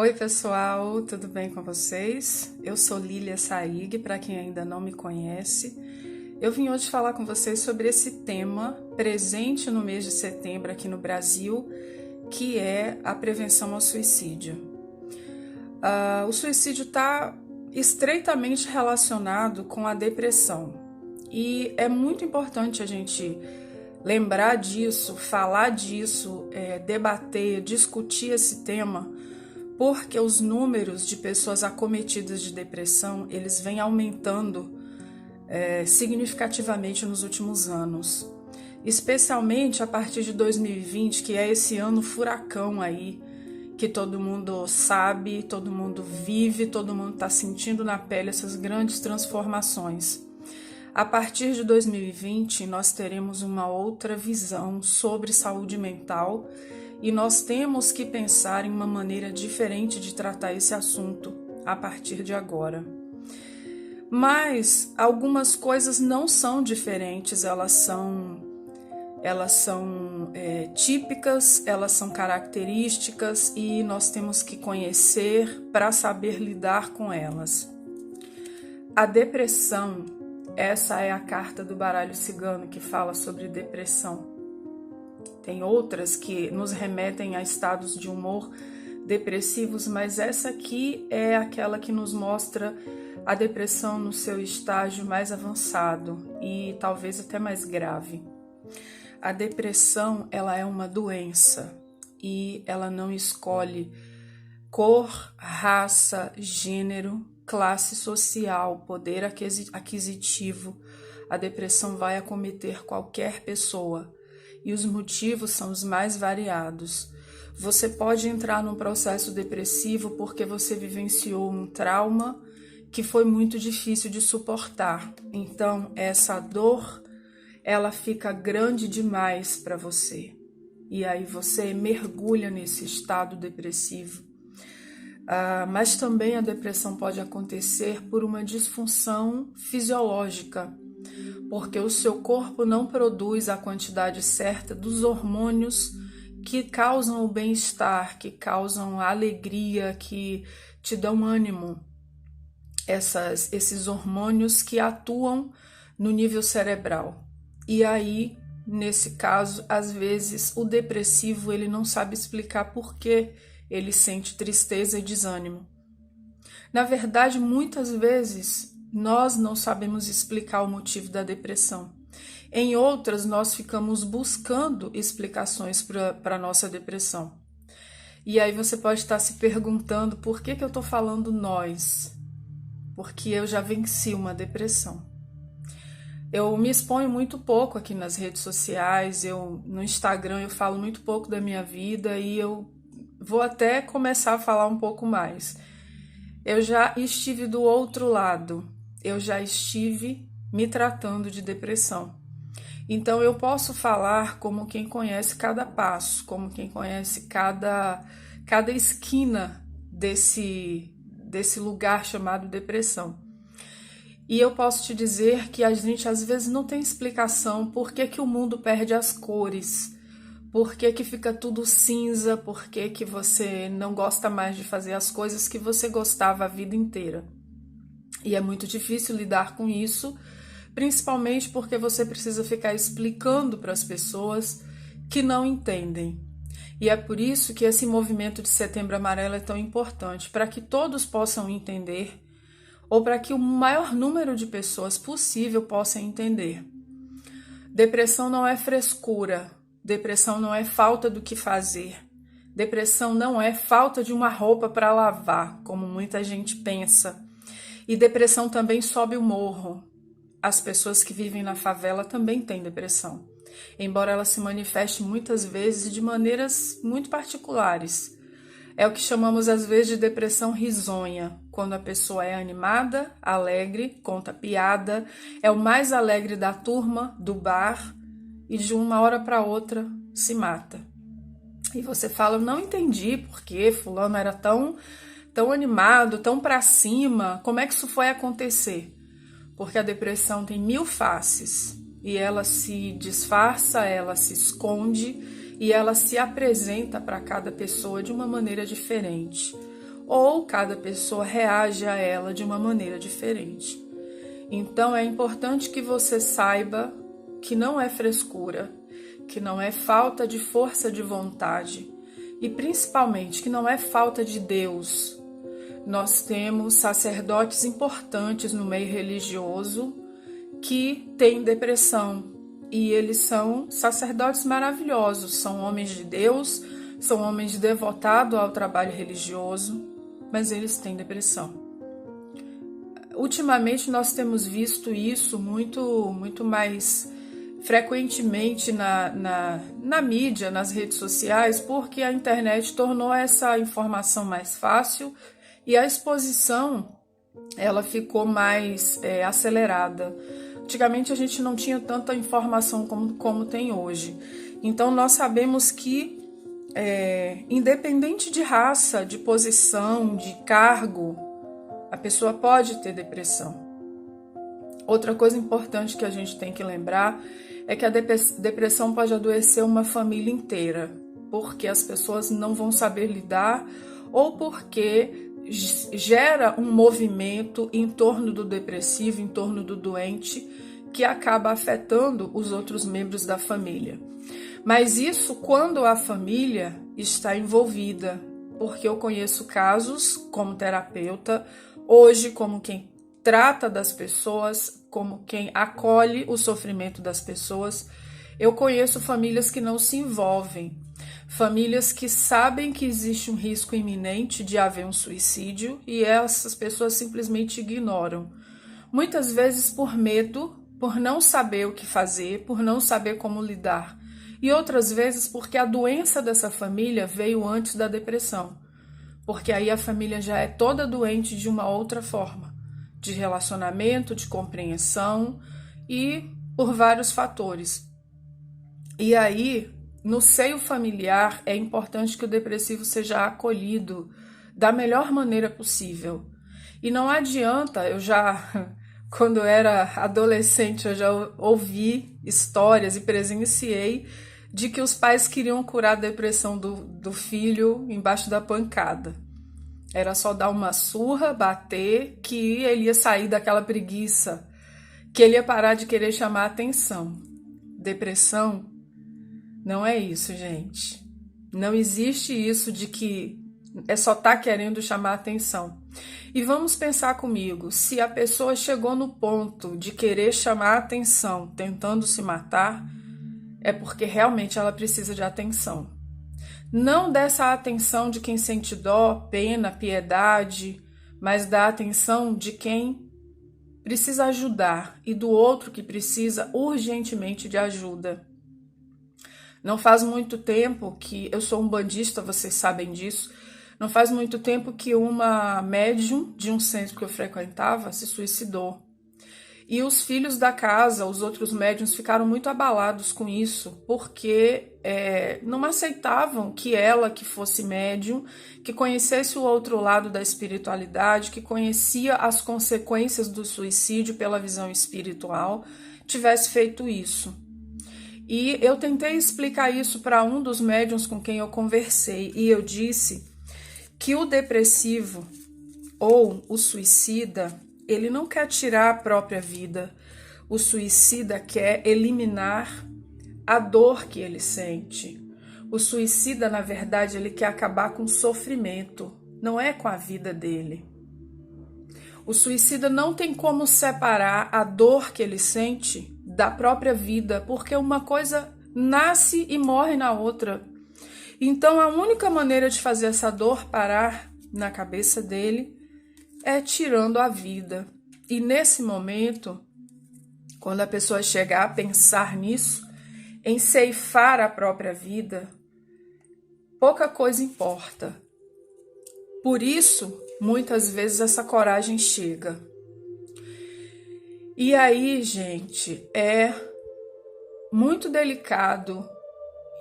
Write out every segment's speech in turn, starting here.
Oi pessoal, tudo bem com vocês? Eu sou Lília Saig, para quem ainda não me conhece. Eu vim hoje falar com vocês sobre esse tema presente no mês de setembro aqui no Brasil, que é a prevenção ao suicídio. O suicídio está estreitamente relacionado com a depressão e é muito importante a gente lembrar disso, falar disso, debater, discutir esse tema, porque os números de pessoas acometidas de depressão, eles vêm aumentando significativamente nos últimos anos. Especialmente a partir de 2020, que é esse ano furacão aí, que todo mundo sabe, todo mundo vive, todo mundo está sentindo na pele essas grandes transformações. A partir de 2020, nós teremos uma outra visão sobre saúde mental e nós temos que pensar em uma maneira diferente de tratar esse assunto a partir de agora. Mas algumas coisas não são diferentes, elas são típicas, elas são características e nós temos que conhecer para saber lidar com elas. A depressão, essa é a carta do baralho cigano que fala sobre depressão. Tem outras que nos remetem a estados de humor depressivos, mas essa aqui é aquela que nos mostra a depressão no seu estágio mais avançado e talvez até mais grave. A depressão, ela é uma doença e ela não escolhe cor, raça, gênero, classe social, poder aquisitivo. A depressão vai acometer qualquer pessoa e os motivos são os mais variados. Você pode entrar num processo depressivo porque você vivenciou um trauma que foi muito difícil de suportar. Então, essa dor, ela fica grande demais para você. E aí você mergulha nesse estado depressivo. Mas também a depressão pode acontecer por uma disfunção fisiológica, porque o seu corpo não produz a quantidade certa dos hormônios que causam o bem-estar, que causam a alegria, que te dão ânimo. Esses hormônios que atuam no nível cerebral. E aí, nesse caso, às vezes o depressivo ele não sabe explicar por que ele sente tristeza e desânimo. Na verdade, muitas vezes nós não sabemos explicar o motivo da depressão. Em outras, nós ficamos buscando explicações para a nossa depressão. E aí você pode estar se perguntando por que eu estou falando nós? Porque eu já venci uma depressão. Eu me exponho muito pouco aqui nas redes sociais, no Instagram eu falo muito pouco da minha vida e eu vou até começar a falar um pouco mais. Eu já estive do outro lado, eu já estive me tratando de depressão. Então eu posso falar como quem conhece cada passo, como quem conhece cada esquina desse lugar chamado depressão. E eu posso te dizer que a gente às vezes não tem explicação por que o mundo perde as cores, por que fica tudo cinza, por que você não gosta mais de fazer as coisas que você gostava a vida inteira. E é muito difícil lidar com isso, principalmente porque você precisa ficar explicando para as pessoas que não entendem. E é por isso que esse movimento de Setembro Amarelo é tão importante, para que todos possam entender, ou para que o maior número de pessoas possível possam entender. Depressão não é frescura, depressão não é falta do que fazer, depressão não é falta de uma roupa para lavar, como muita gente pensa. E depressão também sobe o morro. As pessoas que vivem na favela também têm depressão, embora ela se manifeste muitas vezes de maneiras muito particulares. É o que chamamos às vezes de depressão risonha, quando a pessoa é animada, alegre, conta piada, é o mais alegre da turma, do bar, e de uma hora para outra se mata. E você fala, não entendi por que fulano era tão animado, tão para cima, como é que isso foi acontecer? Porque a depressão tem 1000 faces e ela se disfarça, ela se esconde e ela se apresenta para cada pessoa de uma maneira diferente. ou cada pessoa reage a ela de uma maneira diferente. Então é importante que você saiba que não é frescura, que não é falta de força de vontade e principalmente que não é falta de Deus. Nós temos sacerdotes importantes no meio religioso que têm depressão e eles são sacerdotes maravilhosos, são homens de Deus, são homens devotados ao trabalho religioso, mas eles têm depressão. Ultimamente nós temos visto isso muito mais frequentemente na mídia, nas redes sociais, porque a internet tornou essa informação mais fácil e a exposição ela ficou mais acelerada. Antigamente a gente não tinha tanta informação como tem hoje. Então nós sabemos que independente de raça, de posição, de cargo, a pessoa pode ter depressão. Outra coisa importante que a gente tem que lembrar é que a depressão pode adoecer uma família inteira, porque as pessoas não vão saber lidar ou porque gera um movimento em torno do depressivo, em torno do doente, que acaba afetando os outros membros da família. Mas isso quando a família está envolvida, porque eu conheço casos como terapeuta, hoje como quem trata das pessoas, como quem acolhe o sofrimento das pessoas. Eu conheço famílias que não se envolvem, famílias que sabem que existe um risco iminente de haver um suicídio e essas pessoas simplesmente ignoram. Muitas vezes por medo, por não saber o que fazer, por não saber como lidar. E outras vezes porque a doença dessa família veio antes da depressão. Porque aí a família já é toda doente de uma outra forma, de relacionamento, de compreensão e por vários fatores. E aí, no seio familiar, é importante que o depressivo seja acolhido da melhor maneira possível. E não adianta, quando eu era adolescente, eu já ouvi histórias e presenciei de que os pais queriam curar a depressão do filho embaixo da pancada. Era só dar uma surra, bater, que ele ia sair daquela preguiça, que ele ia parar de querer chamar a atenção. Depressão não é isso, gente. Não existe isso de que é só estar querendo chamar a atenção. E vamos pensar comigo, se a pessoa chegou no ponto de querer chamar a atenção, tentando se matar, é porque realmente ela precisa de atenção. Não dessa atenção de quem sente dó, pena, piedade, mas da atenção de quem precisa ajudar e do outro que precisa urgentemente de ajuda. Não faz muito tempo que eu sou umbandista, vocês sabem disso. Não faz muito tempo que uma médium de um centro que eu frequentava se suicidou. E os filhos da casa, os outros médiuns, ficaram muito abalados com isso, porque não aceitavam que ela, que fosse médium, que conhecesse o outro lado da espiritualidade, que conhecia as consequências do suicídio pela visão espiritual, tivesse feito isso. E eu tentei explicar isso para um dos médiuns com quem eu conversei, e eu disse que o depressivo ou o suicida, ele não quer tirar a própria vida. O suicida quer eliminar a dor que ele sente. O suicida, na verdade, ele quer acabar com o sofrimento, não é com a vida dele. O suicida não tem como separar a dor que ele sente da própria vida, porque uma coisa nasce e morre na outra. Então, a única maneira de fazer essa dor parar na cabeça dele é tirando a vida. E nesse momento, quando a pessoa chegar a pensar nisso, em ceifar a própria vida, pouca coisa importa. Por isso, muitas vezes essa coragem chega. E aí, gente, é muito delicado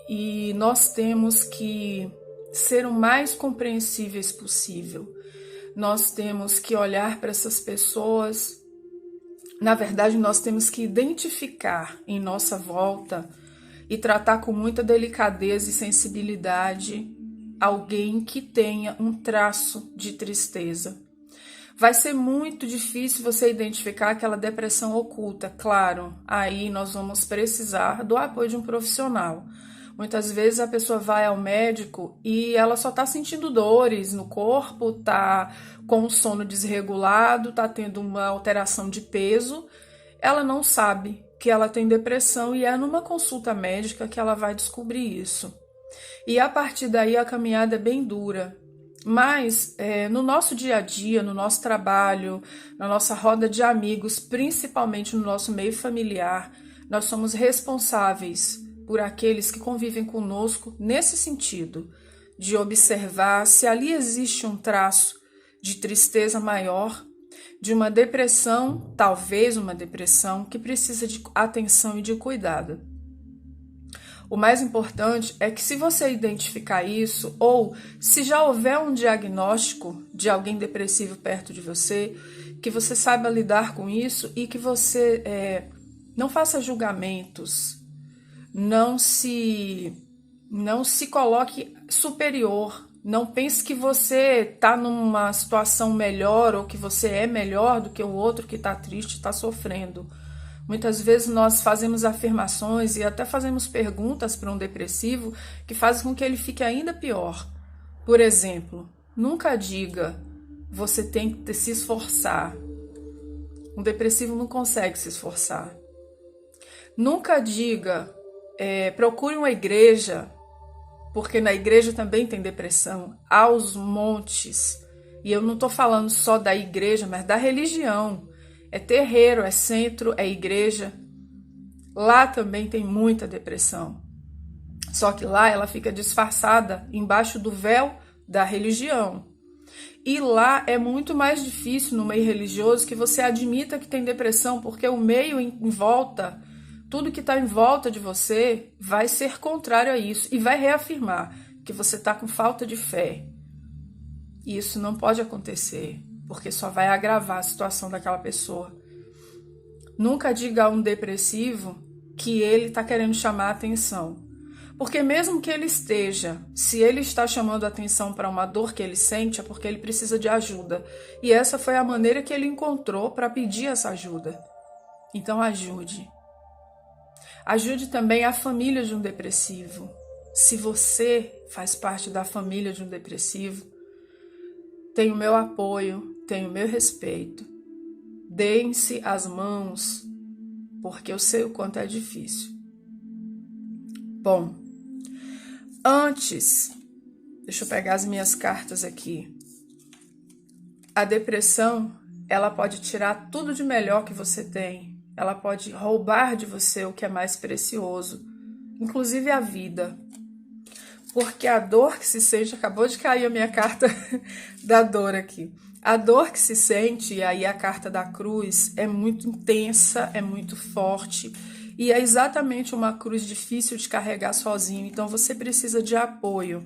e nós temos que ser o mais compreensíveis possível. Nós temos que olhar para essas pessoas, na verdade, nós temos que identificar em nossa volta e tratar com muita delicadeza e sensibilidade alguém que tenha um traço de tristeza. Vai ser muito difícil você identificar aquela depressão oculta, claro, aí nós vamos precisar do apoio de um profissional. Muitas vezes a pessoa vai ao médico e ela só está sentindo dores no corpo, está com o sono desregulado, está tendo uma alteração de peso, ela não sabe que ela tem depressão e é numa consulta médica que ela vai descobrir isso. E a partir daí a caminhada é bem dura. Mas no nosso dia a dia, no nosso trabalho, na nossa roda de amigos, principalmente no nosso meio familiar, nós somos responsáveis por aqueles que convivem conosco nesse sentido, de observar se ali existe um traço de tristeza maior, de uma depressão, talvez uma depressão, que precisa de atenção e de cuidado. O mais importante é que se você identificar isso, ou se já houver um diagnóstico de alguém depressivo perto de você, que você saiba lidar com isso e que você não faça julgamentos, não se coloque superior, não pense que você está numa situação melhor ou que você é melhor do que o outro que está triste, está sofrendo. Muitas vezes nós fazemos afirmações e até fazemos perguntas para um depressivo que fazem com que ele fique ainda pior. Por exemplo, nunca diga, você tem que se esforçar. Um depressivo não consegue se esforçar. Nunca diga, procure uma igreja, porque na igreja também tem depressão, aos montes. E eu não estou falando só da igreja, mas da religião. É terreiro, é centro, é igreja. Lá também tem muita depressão. Só que lá ela fica disfarçada embaixo do véu da religião. E lá é muito mais difícil no meio religioso que você admita que tem depressão, porque o meio em volta, tudo que está em volta de você vai ser contrário a isso e vai reafirmar que você está com falta de fé. E isso não pode acontecer, porque só vai agravar a situação daquela pessoa. Nunca diga a um depressivo que ele está querendo chamar a atenção. Porque mesmo que ele esteja, se ele está chamando a atenção para uma dor que ele sente, é porque ele precisa de ajuda. E essa foi a maneira que ele encontrou para pedir essa ajuda. Então ajude. Ajude também a família de um depressivo. Se você faz parte da família de um depressivo, tem o meu apoio, tem o meu respeito. Deem-se as mãos, porque eu sei o quanto é difícil. Bom, antes, deixa eu pegar as minhas cartas aqui. A depressão, ela pode tirar tudo de melhor que você tem. Ela pode roubar de você o que é mais precioso, inclusive a vida. Porque a dor que se sente, acabou de cair a minha carta da dor aqui. A dor que se sente, e aí a carta da cruz, é muito intensa, é muito forte. E é exatamente uma cruz difícil de carregar sozinho. Então você precisa de apoio.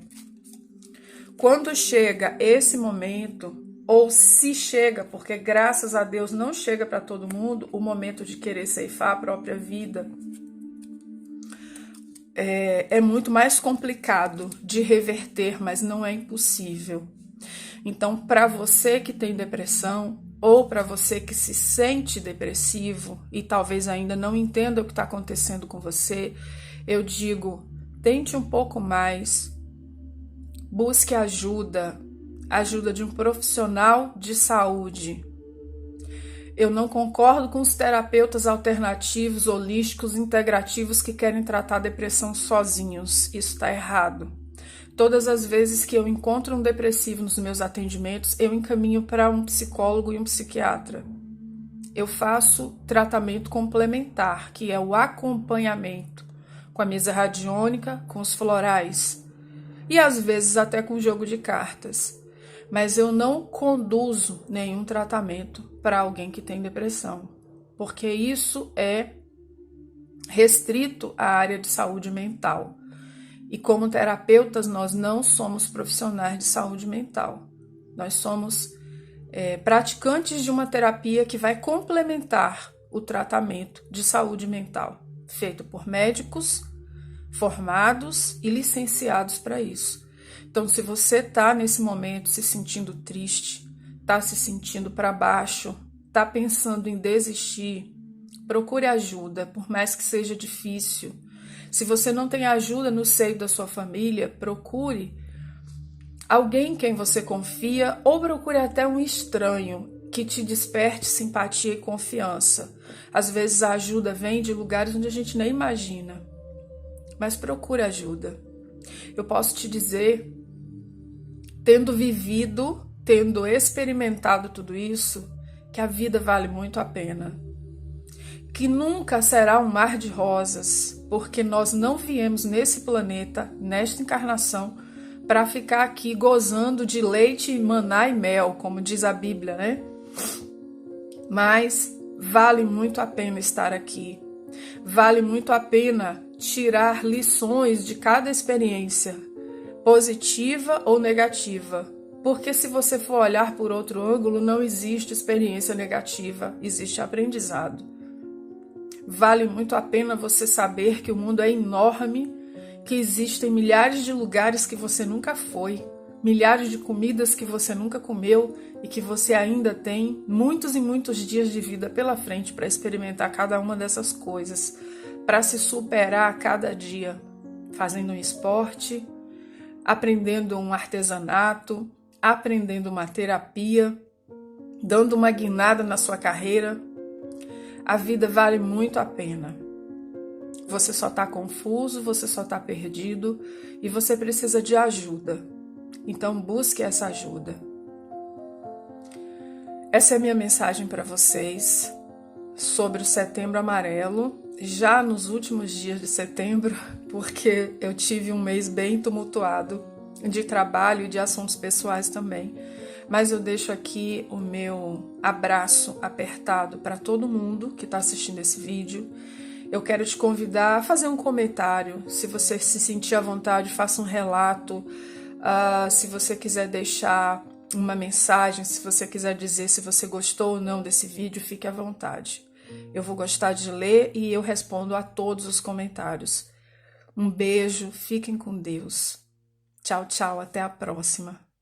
Quando chega esse momento, ou se chega, porque graças a Deus não chega para todo mundo, o momento de querer ceifar a própria vida, é muito mais complicado de reverter, mas não é impossível. Então, para você que tem depressão, ou para você que se sente depressivo e talvez ainda não entenda o que está acontecendo com você, eu digo, tente um pouco mais, busque ajuda de um profissional de saúde. Eu não concordo com os terapeutas alternativos, holísticos, integrativos que querem tratar a depressão sozinhos. Isso está errado. Todas as vezes que eu encontro um depressivo nos meus atendimentos, eu encaminho para um psicólogo e um psiquiatra. Eu faço tratamento complementar, que é o acompanhamento, com a mesa radiônica, com os florais e às vezes até com o jogo de cartas. Mas eu não conduzo nenhum tratamento para alguém que tem depressão, porque isso é restrito à área de saúde mental. E como terapeutas, nós não somos profissionais de saúde mental. Nós somos praticantes de uma terapia que vai complementar o tratamento de saúde mental, feito por médicos formados e licenciados para isso. Então, se você está nesse momento se sentindo triste, está se sentindo para baixo, está pensando em desistir, procure ajuda, por mais que seja difícil. Se você não tem ajuda no seio da sua família, procure alguém em quem você confia ou procure até um estranho que te desperte simpatia e confiança. Às vezes a ajuda vem de lugares onde a gente nem imagina, mas procure ajuda. Eu posso te dizer, tendo vivido, tendo experimentado tudo isso, que a vida vale muito a pena. Que nunca será um mar de rosas, porque nós não viemos nesse planeta, nesta encarnação, para ficar aqui gozando de leite, maná e mel, como diz a Bíblia, né? Mas vale muito a pena estar aqui. Vale muito a pena tirar lições de cada experiência, positiva ou negativa. Porque se você for olhar por outro ângulo, não existe experiência negativa, existe aprendizado. Vale muito a pena você saber que o mundo é enorme, que existem milhares de lugares que você nunca foi, milhares de comidas que você nunca comeu e que você ainda tem muitos e muitos dias de vida pela frente para experimentar cada uma dessas coisas, para se superar a cada dia, fazendo um esporte, aprendendo um artesanato, aprendendo uma terapia, dando uma guinada na sua carreira. A vida vale muito a pena. Você só está confuso, você só está perdido e você precisa de ajuda. Então busque essa ajuda. Essa é a minha mensagem para vocês sobre o Setembro Amarelo, já nos últimos dias de setembro, porque eu tive um mês bem tumultuado de trabalho e de assuntos pessoais também. Mas eu deixo aqui o meu abraço apertado para todo mundo que está assistindo esse vídeo. Eu quero te convidar a fazer um comentário. Se você se sentir à vontade, faça um relato. Se você quiser deixar uma mensagem, se você quiser dizer se você gostou ou não desse vídeo, fique à vontade. Eu vou gostar de ler e eu respondo a todos os comentários. Um beijo, fiquem com Deus. Tchau, tchau, até a próxima.